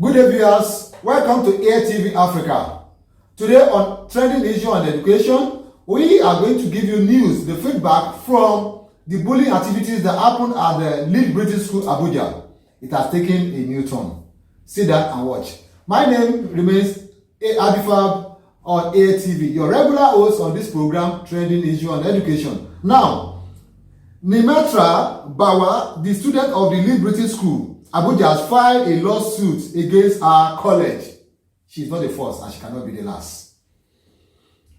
Good day, viewers. Welcome to Air TV Africa. Today on Trending Issue and Education, we are going to give you news, the feedback from the bullying activities that happened at the Lead British School, Abuja. It has taken a new turn. Sit down and watch. My name remains Abifab on Air TV, your regular host on this program, Trending Issue and Education. Now, Nimatra Bawa, the student of the Lead British School, Abuja, has filed a lawsuit against her college. She is not the first and she cannot be the last.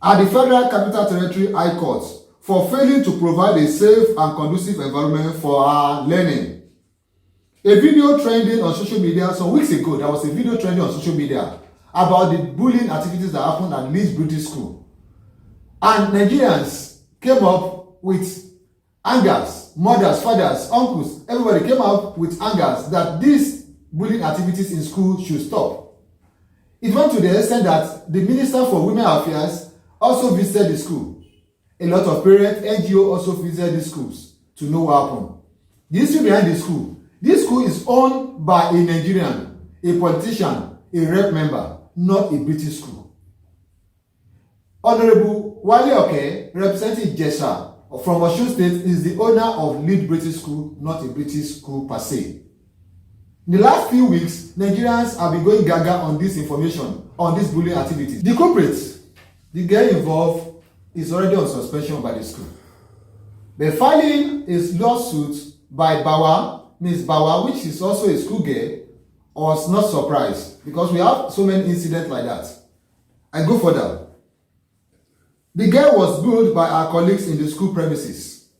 At the Federal Capital Territory High Court for failing to provide a safe and conducive environment for her learning. A video trending on social media some weeks ago, there was a video trending on social media about the bullying activities that happened at Leeds British School. And Nigerians came up with angers, mothers, fathers, uncles, everybody came up with angers that these bullying activities in school should stop. It went to the extent that the Minister for Women Affairs also visited the school. A lot of parents, NGO also visited the schools to know what happened. The history behind the school. This school is owned by a Nigerian, a politician, a rep member, not a British school. Honorable Wale Oke, representing Jesha from Osun State, is the owner of Lead British School, not a British school per se. In the last few weeks, Nigerians have been going gaga on this information, on this bullying activity. The culprit, the girl involved, is already on suspension by the school. The filing is lawsuit by Bawa, Miss Bawa, which is also a school girl, was not surprised because we have so many incidents like that. I go further. The girl was bullied by her colleagues in the school premises.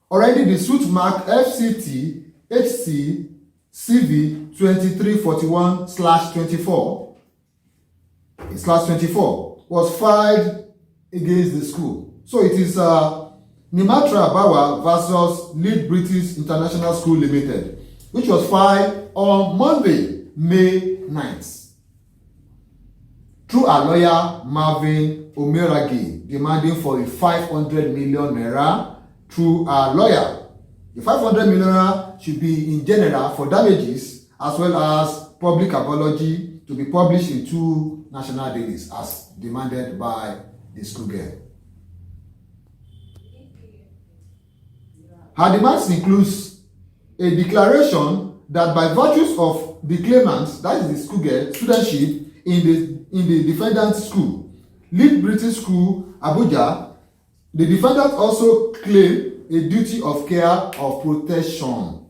Already the suit marked FCT HC CV 2341/24 was filed against the school. So it is Nimatra Bawa versus Lead British International School Limited, which was filed on Monday, May 9th. Through our lawyer Marvin Omeragi, demanding for a 500 million naira through our lawyer. The 500 million naira should be in general for damages as well as public apology to be published in 2 national dailies as demanded by the school girl. Her demands includes a declaration that by virtues of the claimants, that is the school girl, studentship in the defendant's school, Lead British School, Abuja, the defendant also claimed a duty of care of protection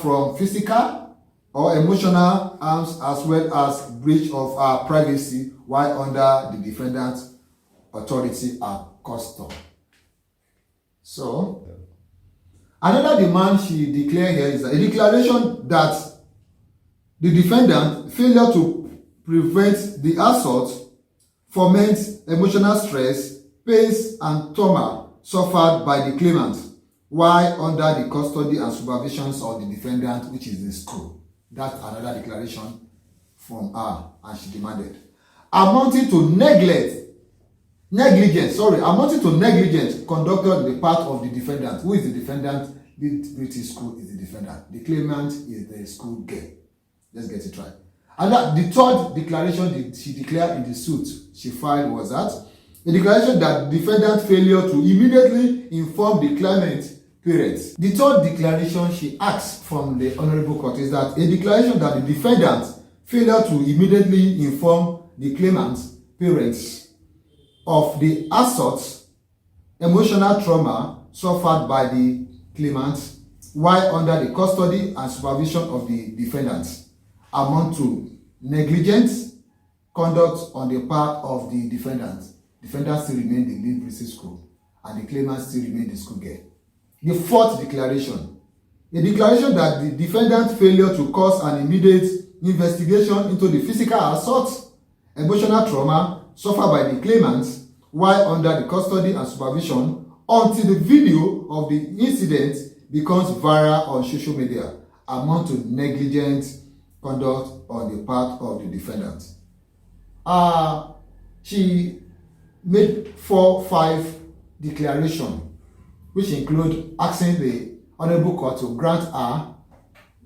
from physical or emotional harms as well as breach of our privacy while under the defendant's authority and custom. So, another demand she declared here is a declaration that the defendant failure to prevent the assault foments emotional stress, pains, and trauma suffered by the claimant while under the custody and supervision of the defendant, which is the school. That's another declaration from her, and she demanded. Amounting to negligence conducted on the part of the defendant. Who is the defendant? The British school is the defendant. The claimant is the school girl. Let's get it right. And the third declaration she declared in the suit she filed was that a declaration that the defendant failure to immediately inform the claimant parents. The third declaration she asked from the Honorable Court is that a declaration that the defendant failure to immediately inform the claimant's parents of the assault, emotional trauma suffered by the claimant while under the custody and supervision of the defendant amount to negligent conduct on the part of the defendant. Defendant still remain the Lead British School and the claimant still remain the school girl. The fourth declaration, a declaration that the defendant failure to cause an immediate investigation into the physical assault, emotional trauma suffered by the claimant while under the custody and supervision until the video of the incident becomes viral on social media amount to negligent conduct on the part of the defendant. She made 4-5 declarations, which include asking the Honorable Court to grant her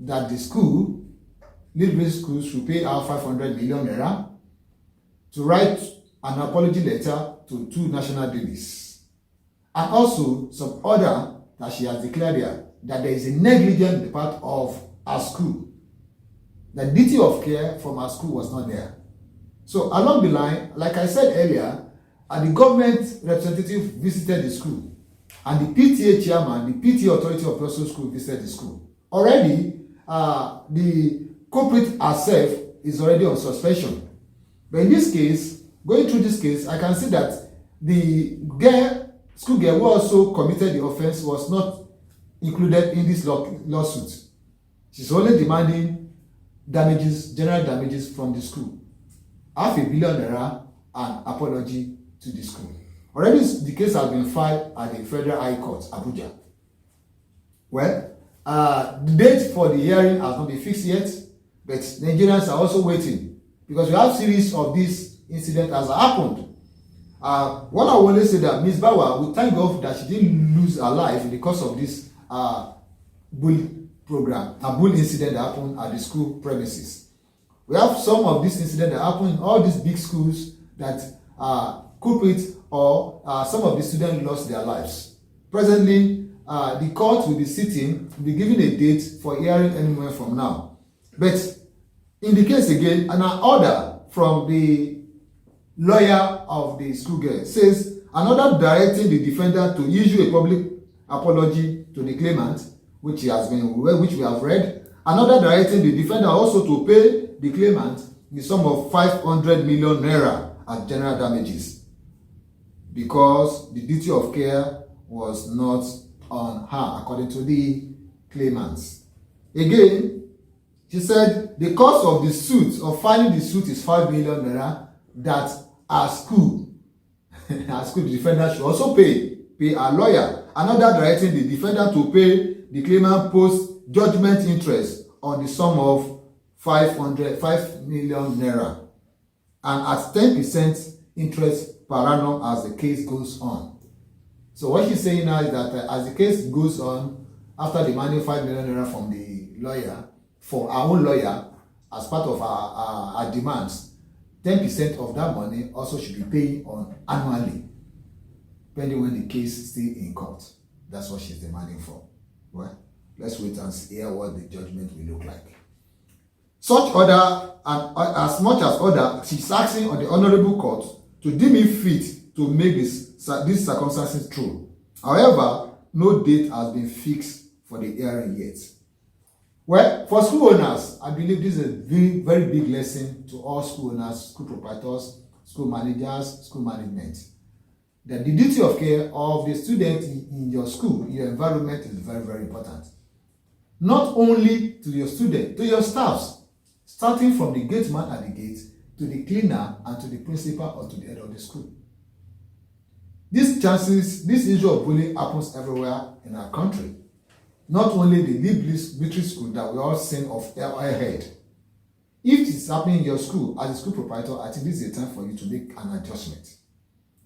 that the school lead-based schools should pay out 500 million naira to write an apology letter to 2 national dailies, and also some order that she has declared here that there is a negligence on the part of our school. The duty of care from our school was not there. So along the line, like I said earlier, the government representative visited the school, and the PTA chairman, the PTA authority of Brussels School visited the school. Already, the culprit herself is already on suspension. But in this case, going through this case, I can see that the school girl who also committed the offense was not included in this lawsuit. She's only demanding damages, general damages from the school. $500 million and apology to the school. Already the case has been filed at the Federal High Court, Abuja. Well, the date for the hearing has not been fixed yet, but Nigerians are also waiting because we have series of this incident has happened. What I want to say that Ms. Bawa, we thank God that she didn't lose her life in the course of this bully program, a bully incident that happened at the school premises. We have some of this incident that happened in all these big schools that culprits or some of the students lost their lives. Presently, the court will be sitting, will be giving a date for hearing any moment from now. But in the case again, an order from the lawyer of the schoolgirl says an order directing the defendant to issue a public apology to the claimant, which we have read. Another directing the defendant also to pay the claimant the sum of 500 million naira as general damages because the duty of care was not on her, according to the claimants. Again, she said the cost of the suit, of filing the suit, is 5 million naira that our school, the defendant should also pay our lawyer. Another directing the defendant to pay the claimant post-judgment interest on the sum of 5 million naira and at 10% interest per annum as the case goes on. So what she's saying now is that as the case goes on, after demanding 5 million naira from the lawyer, for our own lawyer, as part of our demands, 10% of that money also should be paid on annually, depending when the case is still in court. That's what she's demanding for. Well, let's wait and hear what the judgment will look like. Such order, and as much as order, she's asking on the Honorable Court to deem it fit to make these circumstances true. However, no date has been fixed for the hearing yet. Well, for school owners, I believe this is a very, very big lesson to all school owners, school proprietors, school managers, school management. That the duty of care of the student in your school, in your environment, is very, very important. Not only to your student, to your staffs, starting from the gate man at the gate, to the cleaner, and to the principal or to the head of the school. This issue of bullying happens everywhere in our country. Not only the military school that we all sing of ahead. If it's happening in your school, as a school proprietor, I think this is a time for you to make an adjustment.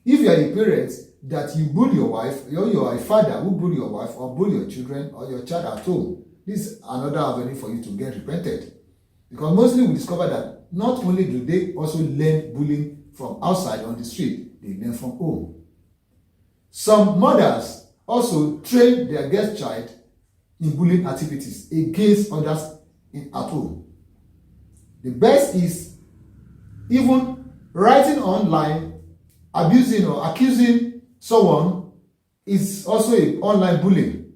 If you are a parent that you bully your wife, or you are a father who bully your wife or bully your children or your child at home, this is another avenue for you to get repented. Because mostly we discover that not only do they also learn bullying from outside on the street, they learn from home. Some mothers also train their guest child in bullying activities against others at home. The best is even writing online, abusing or accusing someone is also an online bullying.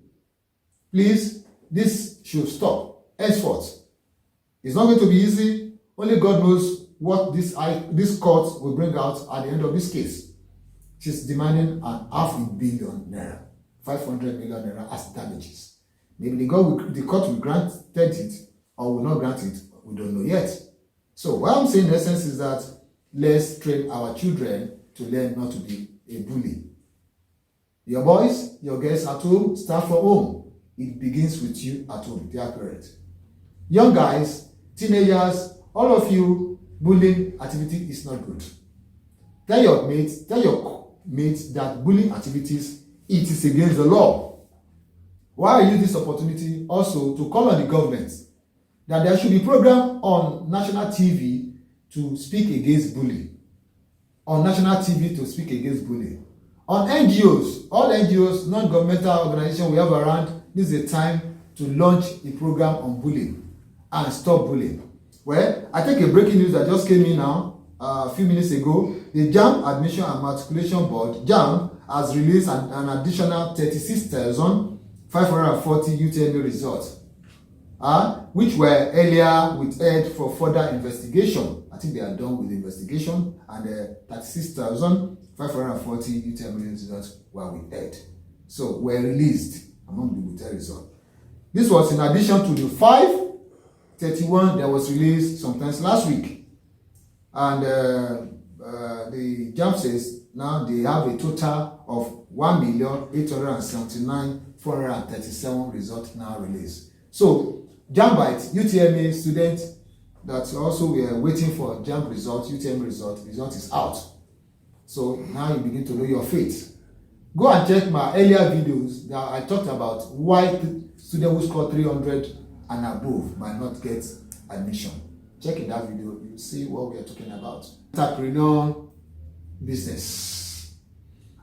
Please, this should stop. Henceforth, it's not going to be easy. Only God knows what this court will bring out at the end of this case. She's demanding an $500 million naira, 500 million naira as damages. Maybe the court will grant it or will not grant it. We don't know yet. So what I'm saying in essence is that let's train our children to learn not to be a bully. Your boys, your girls at home, start from home. It begins with you at home, dear parents. Young guys, teenagers, all of you, bullying activity is not good. Tell your mates that bullying activities, it is against the law. Why I use this opportunity also to call on the government that there should be program on national TV to speak against bullying. On national TV to speak against bullying. On NGOs, all NGOs, non-governmental organizations we have around, this is a time to launch a program on bullying and stop bullying. Well, I take a breaking news that just came in now, a few minutes ago. The JAMB Admission and Matriculation Board, JAMB, has released an additional 36,540 UTME results, which were earlier withheld for further investigation. I think they are done with the investigation, and 36,540 UTME results were withheld. So were released among the withheld results. This was in addition to the 531 that was released sometimes last week. And the JAMB says now they have a total of 1,879,437 results now released. So JAMBite, UTME students that also we are waiting for JAMB result, UTME result is out. So now you begin to know your fate. Go and check my earlier videos that I talked about why students who score 300 and above might not get admission. Check in that video, you'll see what we are talking about. Entrepreneur business.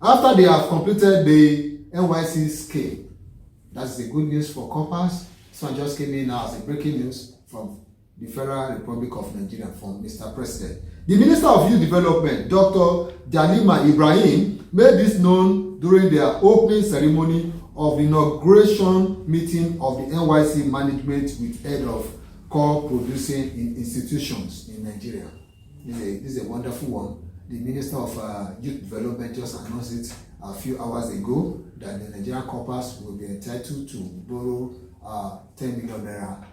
After they have completed the NYC scale, that's the good news for corpers. This one just came in now as a breaking news from the Federal Republic of Nigeria, from Mr. President. The Minister of Youth Development, Dr. Jalima Ibrahim, made this known during their opening ceremony of the inauguration meeting of the NYC management with head of core producing institutions in Nigeria. This is a wonderful one. The Minister of Youth Development just announced it a few hours ago that the Nigerian corpers will be entitled to borrow 10 million naira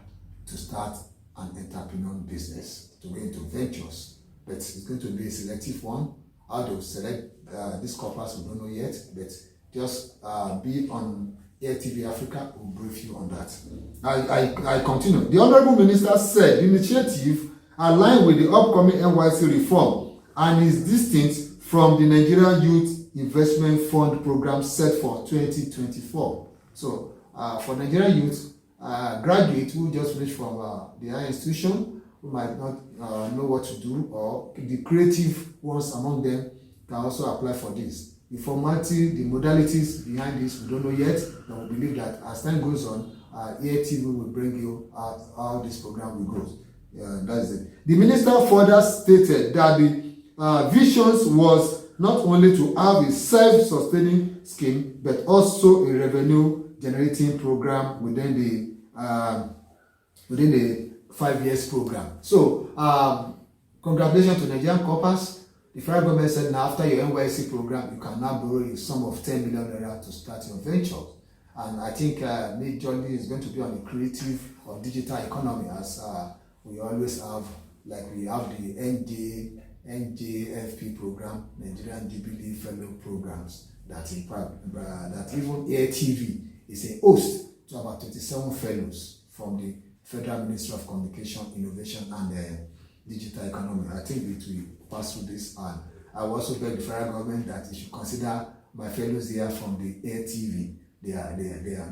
to start an entrepreneur business, to go into ventures. But it's going to be a selective one. How to select these corpers, we don't know yet, but just be on Air TV Africa will brief you on that. I continue. The Honorable Minister said the initiative aligned with the upcoming NYC reform and is distinct from the Nigerian Youth Investment Fund program set for 2024. So for Nigerian youth, graduates who just finished from the higher institution, who might not know what to do, or the creative ones among them can also apply for this. The formality, the modalities behind this, we don't know yet, but we believe that as time goes on, ATV will bring you how this program will go. That's it. The minister further stated that the visions was not only to have a self-sustaining scheme, but also a revenue-generating program within the 5 years program. So, congratulations to Nigerian corpers. The federal government said now after your NYC program, you can now borrow a sum of 10 million naira to start your venture. And I think majorly is going to be on the creative or digital economy, as we always have, like we have the NJFP program, Nigerian Jubilee Fellow programs, that even Air TV is a host to about 27 fellows from the Federal Ministry of Communication, Innovation and Digital Economy. I think it will pass through this, and I will also beg the federal government that it should consider my fellows here from the Air TV. They are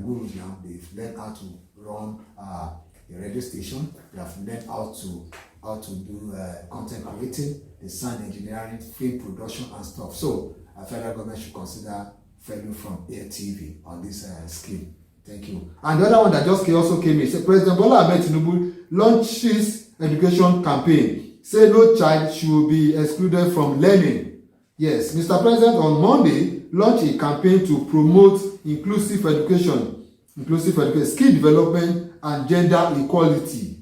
gurus now. They've learned how to run a radio station. They have learned how to do content creating, the sound engineering, film production and stuff. So federal government should consider fellow from Air TV on this scheme. Thank you. And the other one that just also came in, said President Bola Ahmed Tinubu launches education campaign. Say no child should be excluded from learning. Yes, Mr. President on Monday launched a campaign to promote inclusive education, skill development, and gender equality.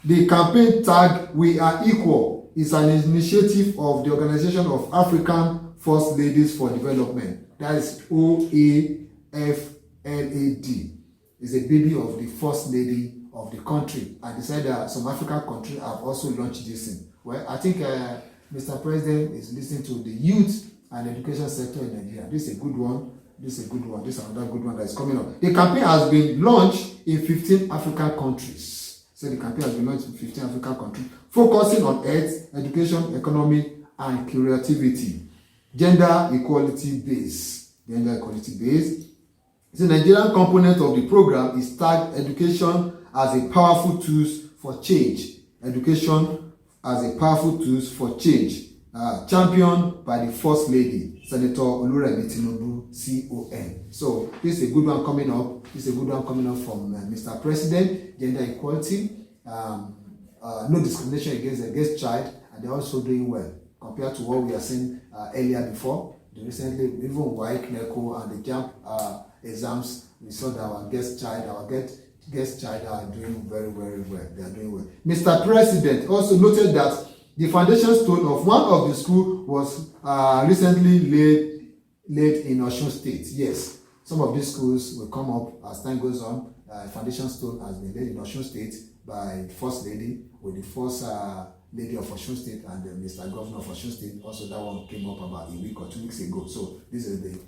The campaign tag "We Are Equal" is an initiative of the Organization of African First Ladies for Development. That is OAFLAD. Is a baby of the First Lady of the country, and they said that some African countries have also launched this thing. Well, I think Mr. President is listening to the youth and education sector in Nigeria. This is a good one. This is another good one that is coming up. The campaign has been launched in 15 African countries. So the campaign has been launched in 15 African countries, focusing on health, education, economy, and creativity. Gender equality base. The Nigerian component of the program is tagged Education as a powerful tool for change. Education as a powerful tool for change. Championed by the First Lady, Senator Oluremi Tinubu, CON. So this is a good one coming up. This is a good one coming up from Mr. President. Gender equality, no discrimination against child, and they're also doing well compared to what we are seeing earlier before. Recently, even WAEC, NECO, and the JAMB exams, we saw that our guest child are doing very, very well. They are doing well. Mr. President also noted that the foundation stone of one of the schools was recently laid in Osun State. Yes, some of these schools will come up as time goes on. Foundation stone has been laid in Osun State by the First Lady, with the First Lady of Osun State and Mr. Governor of Osun State. Also, that one came up about a week or 2 weeks ago. So this is the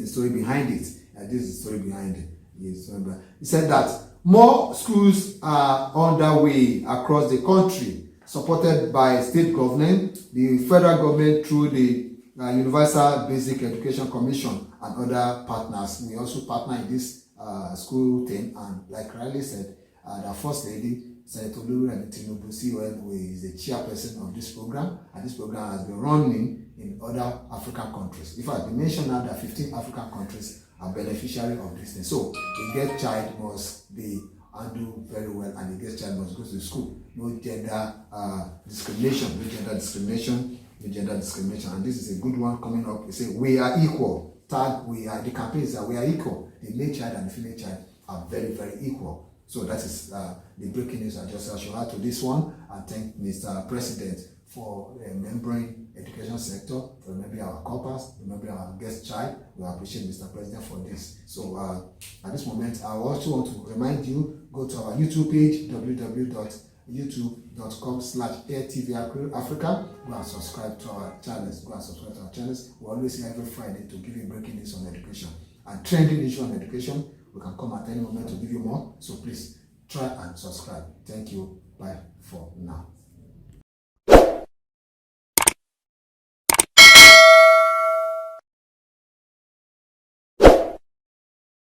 story behind it. This is the story behind it. Yes, he said that more schools are underway across the country, supported by state government, the federal government through the Universal Basic Education Commission and other partners. We also partner in this school thing, and like Riley said, the First Lady, Senator Oluremi Tinubu, CON, who is the chairperson of this program, and this program has been running in other African countries. In fact, they mentioned now that 15 African countries are beneficiary of this thing. So the girl child must be handled very well, and the girl child must go to school. No gender discrimination, no gender discrimination, no gender discrimination. And this is a good one coming up. It says we are equal. The campaign is that we are equal. The male child and the female child are very, very equal. So that is the breaking news I shall add to this one. And thank Mr. President for remembering education sector, for remembering our corpus, remembering our guest child. We appreciate Mr. President for this. So at this moment, I also want to remind you, go to our YouTube page, www.youtube.com/AirTVAfrica. Go and subscribe to our channels. We always here every Friday to give you breaking news on education and trending issue on education. We can come at any moment to give you more. So please try and subscribe. Thank you. Bye for now.